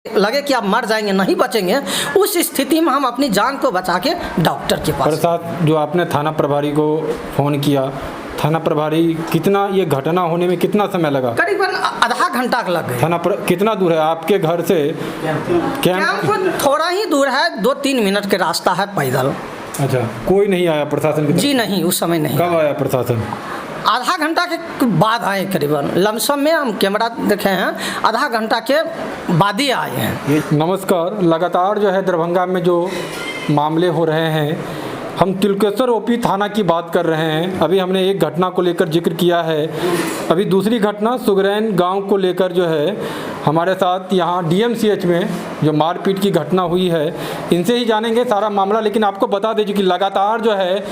लगे कि आप मर जाएंगे, नहीं बचेंगे, उस स्थिति में हम अपनी जान को बचा के डॉक्टर के पास। प्रसाद, जो आपने थाना प्रभारी को फ़ोन किया, थाना प्रभारी कितना, ये घटना होने में कितना समय लगा? करीबन आधा घंटा लग गया। कितना दूर है आपके घर से कैंप? थोड़ा ही दूर है, 2-3 मिनट के रास्ता है पैदल। अच्छा, कोई नहीं आया प्रशासन की तरफ? जी नहीं, उस समय नहीं। कब आया प्रशासन? आधा घंटा के बाद आए, करीबन लमसम में हम कैमरा देखे हैं, आधा घंटा के बाद ही आए हैं। नमस्कार। लगातार जो है दरभंगा में जो मामले हो रहे हैं, हम तिलकेश्वर ओपी थाना की बात कर रहे हैं। अभी हमने एक घटना को लेकर जिक्र किया है, अभी दूसरी घटना सुगरैन गांव को लेकर जो है हमारे साथ यहाँ DMCH में जो मारपीट की घटना हुई है, इनसे ही जानेंगे सारा मामला। लेकिन आपको बता दें कि लगातार जो है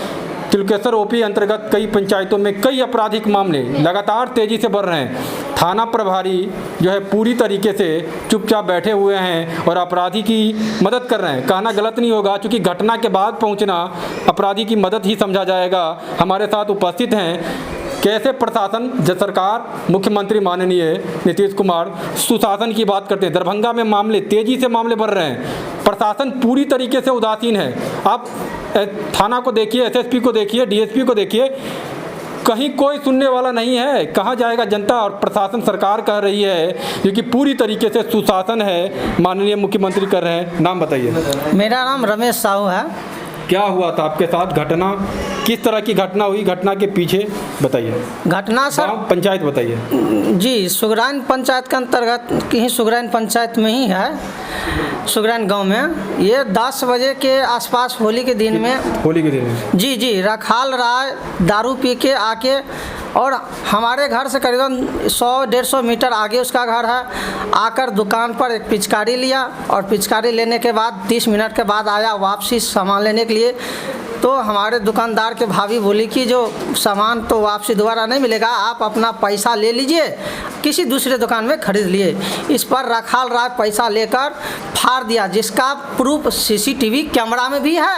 तिलकेश्वर ओपी अंतर्गत कई पंचायतों में कई आपराधिक मामले लगातार तेज़ी से बढ़ रहे हैं। थाना प्रभारी जो है पूरी तरीके से चुपचाप बैठे हुए हैं और अपराधी की मदद कर रहे हैं। कहना गलत नहीं होगा, क्योंकि घटना के बाद पहुंचना अपराधी की मदद ही समझा जाएगा। हमारे साथ उपस्थित हैं कैसे प्रशासन, जब सरकार, मुख्यमंत्री माननीय नीतीश कुमार सुशासन की बात करते हैं, दरभंगा में मामले तेज़ी से मामले बढ़ रहे हैं, प्रशासन पूरी तरीके से उदासीन है। आप थाना को देखिए, SSP को देखिए, DSP को देखिए, कहीं कोई सुनने वाला नहीं है। कहाँ जाएगा जनता? और प्रशासन, सरकार कह रही है क्योंकि पूरी तरीके से सुशासन है, माननीय मुख्यमंत्री कर रहे हैं। नाम बताइए। मेरा नाम रमेश साहू है। क्या हुआ था आपके साथ? घटना किस तरह की घटना हुई? घटना के पीछे बताइए। घटना सर, पंचायत बताइए। जी, सुगरैन पंचायत के अंतर्गत कहीं सुगरैन पंचायत में ही है, सुगरैन गांव में। ये 10 बजे के आसपास होली के दिन में जी रखाल राय दारू पी के आके, और हमारे घर से करीबन 100-150 मीटर आगे उसका घर है, आकर दुकान पर एक पिचकारी लिया, और पिचकारी लेने के बाद 30 मिनट के बाद आया वापसी सामान लेने के लिए। तो हमारे दुकानदार के भाभी बोली कि जो सामान तो वापसी दोबारा नहीं मिलेगा, आप अपना पैसा ले लीजिए, किसी दूसरे दुकान में खरीद लिए। इस पर रखाल राय पैसा लेकर फाड़ दिया, जिसका प्रूफ CCTV कैमरा में भी है,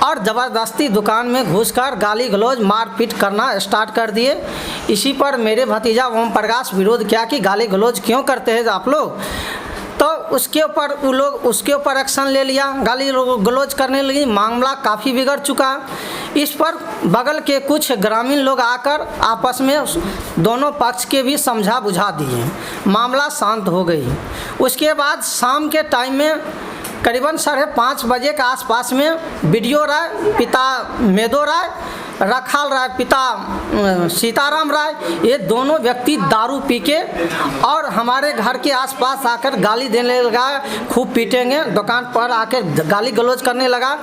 और ज़बरदस्ती दुकान में घुसकर गाली गलौज मारपीट करना स्टार्ट कर दिए। इसी पर मेरे भतीजा ओम प्रकाश विरोध किया कि गाली गलौज क्यों करते हैं आप लोग। तो उसके ऊपर वो लोग उसके ऊपर एक्शन ले लिया, गाली गलौज करने लगी। मामला काफ़ी बिगड़ चुका। इस पर बगल के कुछ ग्रामीण लोग आकर आपस में दोनों पक्ष के भी समझा बुझा दिए, मामला शांत हो गई। उसके बाद शाम के टाइम में करीबन 5:30 बजे के आसपास में BDO राय पिता मेदो राय, रखाल राय पिता सीताराम राय, ये दोनों व्यक्ति दारू पी के और हमारे घर के आसपास आकर गाली देने लगा, खूब पीटेंगे, दुकान पर आकर गाली गलौज करने लगा।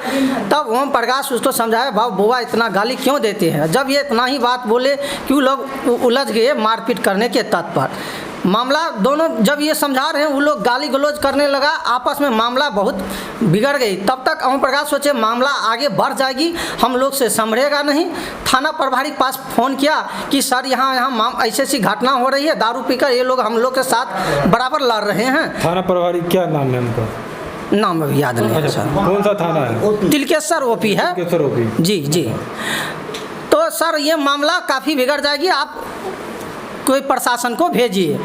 तब ओम प्रकाश उसको समझाया, भाव बुआ इतना गाली क्यों देते हैं। जब ये इतना ही बात बोले कि लोग उलझ गए मारपीट करने के तत्पर पर। मामला दोनों जब ये समझा रहे हैं, वो लोग गाली गलौज करने लगा, आपस में मामला बहुत बिगड़ गई। तब तक ओम प्रकाश सोचे मामला आगे बढ़ जाएगी, हम लोग से संभलेगा नहीं। थाना प्रभारी के पास फ़ोन किया कि सर यहाँ ऐसी ऐसी घटना हो रही है, दारू पीकर ये लोग हम लोग के साथ बराबर लड़ रहे हैं। थाना प्रभारी क्या नाम है उनका? नाम अभी याद नहीं है सर। कौन सा थाना है? तिलकेश्वर ओपी है। तिलकेश्वर ओपी। जी। तो सर ये मामला काफ़ी बिगड़ जाएगी, आप कोई प्रशासन को भेजिए।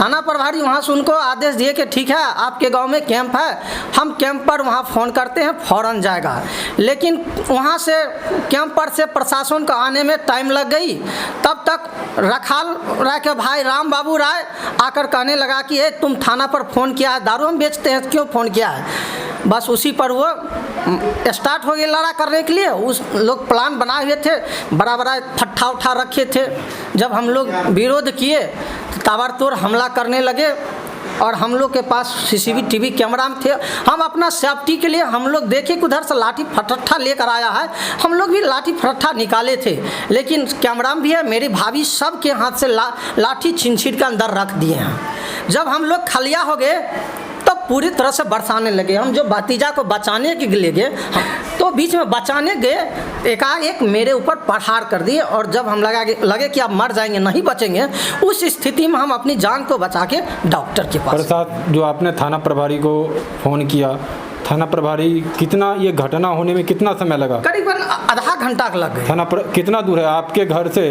थाना प्रभारी वहाँ से उनको आदेश दिए कि ठीक है, आपके गांव में कैंप है, हम कैंप पर वहाँ फ़ोन करते हैं, फ़ौरन जाएगा। लेकिन वहाँ से कैंप पर से प्रशासन को आने में टाइम लग गई। तब तक रखाल राय के भाई राम बाबू राय आकर कहने लगा कि तुम थाना पर फ़ोन किया है, दारू हम बेचते हैं, क्यों फ़ोन किया है। बस उसी पर वो स्टार्ट हो गए लड़ा करने के लिए। उस लोग प्लान बनाए हुए थे, बड़ा बड़ा फट्ठा उठा रखे थे। जब हम लोग विरोध किए तो ताबड़तोड़ हमला करने लगे, और हम लोग के पास CCTV कैमरा में थे। हम अपना सेफ्टी के लिए हम लोग देखे कि उधर से लाठी फटट्ठा लेकर आया है, हम लोग भी लाठी फटट्ठा निकाले थे, लेकिन कैमरा में भी है। मेरी भाभी सब के हाथ से लाठी छीन के अंदर रख दिए हैं। जब हम लोग खलिया हो गए तब पूरी तरह से बरसाने लगे। हम जो भतीजा को बचाने के लिए गए, तो बीच में बचाने गए, एकाएक मेरे ऊपर प्रहार कर दिए, और जब हम लगे कि आप मर जाएंगे, नहीं बचेंगे, उस स्थिति में हम अपनी जान को बचा के डॉक्टर के पास। प्रसाद, जो आपने थाना प्रभारी को फ़ोन किया, थाना प्रभारी कितना, ये घटना होने में कितना समय लगा? करीबन आधा घंटा लग गया। कितना दूर है आपके घर से?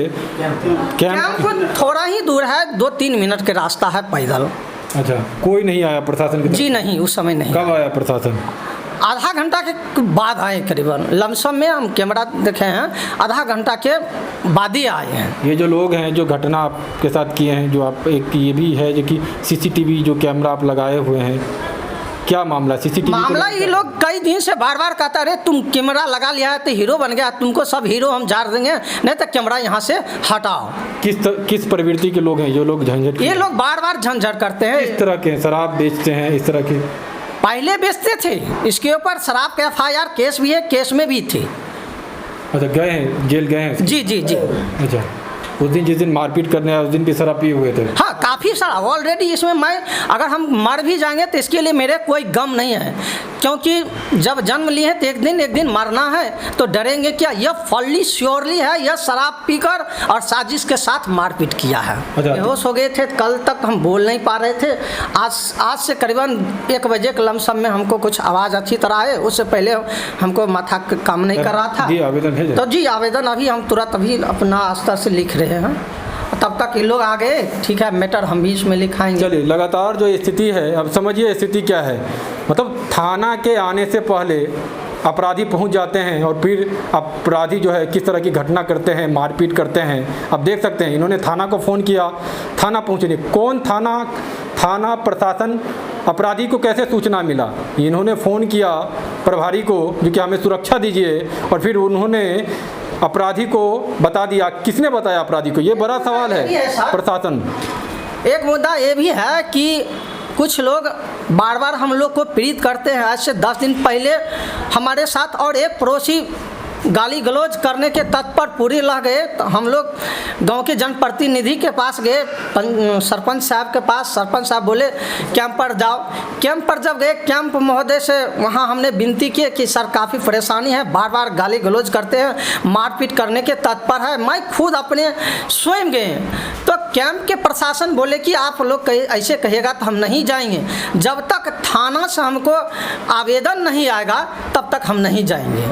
कैंप थोड़ा ही दूर है, 2-3 मिनट के रास्ता है पैदल। अच्छा, कोई नहीं आया प्रशासन की तरफ? जी नहीं, उस समय नहीं। कब आया प्रशासन? आधा घंटा के बाद आए करीबन, लमसम में हम कैमरा देखे हैं, आधा घंटा के बाद ही आए हैं। ये जो लोग हैं जो घटना आपके साथ किए हैं, जो आप एक ये भी है जो कि सीसीटीवी जो कैमरा आप लगाए हुए हैं, क्या मामला? सीसीटीवी मामला ये लोग कई दिन से बार बार कहता रहे तुम कैमरा लगा लिया है तो हीरो बन गया, तुमको सब हीरो हम झाड़ देंगे, नहीं तो कैमरा यहाँ से हटाओ। किस प्रवृत्ति के लोग हैं जो लोग झंझट? ये लोग बार बार झंझट करते हैं। इस तरह के शराब बेचते हैं, इस तरह के पहले बेचते थे, इसके ऊपर शराब का FIR केस भी है, केस में भी थे। अच्छा, गए हैं, जेल गए हैं? जी जी जी। अच्छा, उस दिन जिस दिन मारपीट करने आए उस दिन भी शराब पिए हुए थे? हाँ, काफ़ी सारा ऑलरेडी इसमें मैं, अगर हम मर भी जाएंगे तो इसके लिए मेरे कोई गम नहीं है, क्योंकि जब जन्म लिए हैं तो एक दिन मरना है, तो डरेंगे क्या? यह फुल्ली श्योरली है, यह शराब पीकर और साजिश के साथ मारपीट किया है। अच्छा। बेहोश हो गए थे, कल तक हम बोल नहीं पा रहे थे। आज से करीबन 1 बजे के लमसम में हमको कुछ आवाज़ अच्छी तरह है, उससे पहले हमको माथा काम नहीं कर रहा था। जी, आवेदन भेजा? तो जी, आवेदन अभी हम तुरंत अभी अपना स्तर से लिख रहे हैं, तब तक ये लोग आ गए, ठीक है, मैटर हम भी इसमें लिखाएंगे। चलिए, लगातार जो स्थिति है, अब समझिए स्थिति क्या है। मतलब थाना के आने से पहले अपराधी पहुंच जाते हैं और फिर अपराधी जो है किस तरह की घटना करते हैं, मारपीट करते हैं। अब देख सकते हैं, इन्होंने थाना को फ़ोन किया, थाना पहुँचे नहीं। कौन थाना प्रशासन, अपराधी को कैसे सूचना मिला? इन्होंने फ़ोन किया प्रभारी को, जो कि हमें सुरक्षा दीजिए, और फिर उन्होंने अपराधी को बता दिया। किसने बताया अपराधी को? ये बड़ा सवाल है। प्रशासन। एक मुद्दा ये भी है कि कुछ लोग बार बार हम लोग को पीड़ित करते हैं। आज से 10 दिन पहले हमारे साथ और एक पड़ोसी गाली गलौज करने के तत्पर पूरे लग गए, तो हम लोग गांव के जनप्रतिनिधि के पास गए, सरपंच साहब के पास। सरपंच साहब बोले कैंप पर जाओ। कैंप पर जब गए, कैंप महोदय से वहां हमने विनती की कि सर काफ़ी परेशानी है, बार बार गाली गलौज करते हैं, मारपीट करने के तत्पर है। मैं खुद अपने स्वयं गए, तो कैंप के प्रशासन बोले कि आप लोग ऐसे कहिएगा तो हम नहीं जाएंगे, जब तक थाना से हमको आवेदन नहीं आएगा तब तक हम नहीं जाएंगे।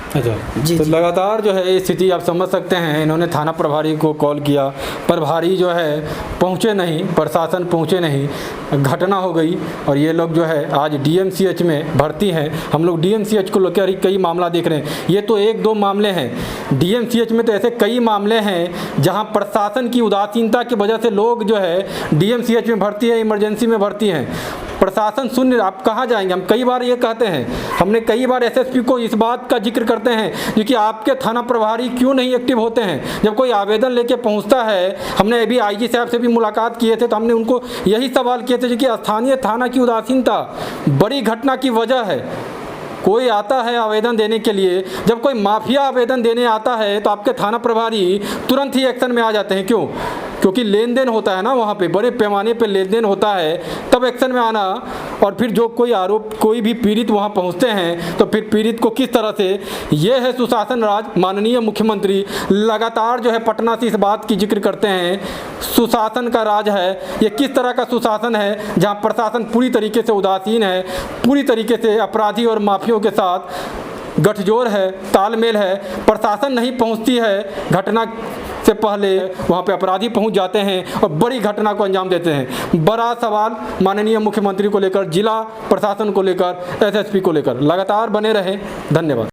अच्छा, तो लगातार जो है स्थिति आप समझ सकते हैं। इन्होंने थाना प्रभारी को कॉल किया, प्रभारी जो है पहुँचे नहीं, प्रशासन पहुँचे नहीं, घटना हो गई। और ये लोग जो है आज DMCH में भर्ती हैं। हम लोग DMCH को लेकर कई मामला देख रहे हैं। ये तो 1-2 मामले हैं, DMCH में तो ऐसे कई मामले हैं जहाँ प्रशासन की उदासीनता की वजह से लोग जो है DMCH में भर्ती है, इमरजेंसी में भर्ती हैं। प्रशासन शून्य, आप कहाँ जाएंगे? हम कई बार ये कहते हैं, हमने कई बार SSP को इस बात का जिक्र करते हैं कि आपके थाना प्रभारी क्यों नहीं एक्टिव होते हैं जब कोई आवेदन लेके पहुंचता है। हमने अभी IG साहब से भी मुलाकात किए थे, तो हमने उनको यही सवाल किए थे कि स्थानीय थाना की उदासीनता बड़ी घटना की वजह है। कोई आता है आवेदन देने के लिए, जब कोई माफिया आवेदन देने आता है तो आपके थाना प्रभारी तुरंत ही एक्शन में आ जाते हैं। क्यों? क्योंकि लेन देन होता है ना, वहाँ पे बड़े पैमाने पे लेन देन होता है, तब एक्शन में आना। और फिर जो कोई भी पीड़ित वहाँ पहुँचते हैं तो फिर पीड़ित को किस तरह से, ये है सुशासन राज। माननीय मुख्यमंत्री लगातार जो है पटना से इस बात की जिक्र करते हैं, सुशासन का राज है। ये किस तरह का सुशासन है जहाँ प्रशासन पूरी तरीके से उदासीन है, पूरी तरीके से अपराधी और माफियों के साथ गठजोड़ है, तालमेल है। प्रशासन नहीं पहुंचती है, घटना से पहले वहां पे अपराधी पहुंच जाते हैं और बड़ी घटना को अंजाम देते हैं। बड़ा सवाल माननीय मुख्यमंत्री को लेकर, जिला प्रशासन को लेकर, SSP को लेकर। लगातार बने रहें। धन्यवाद।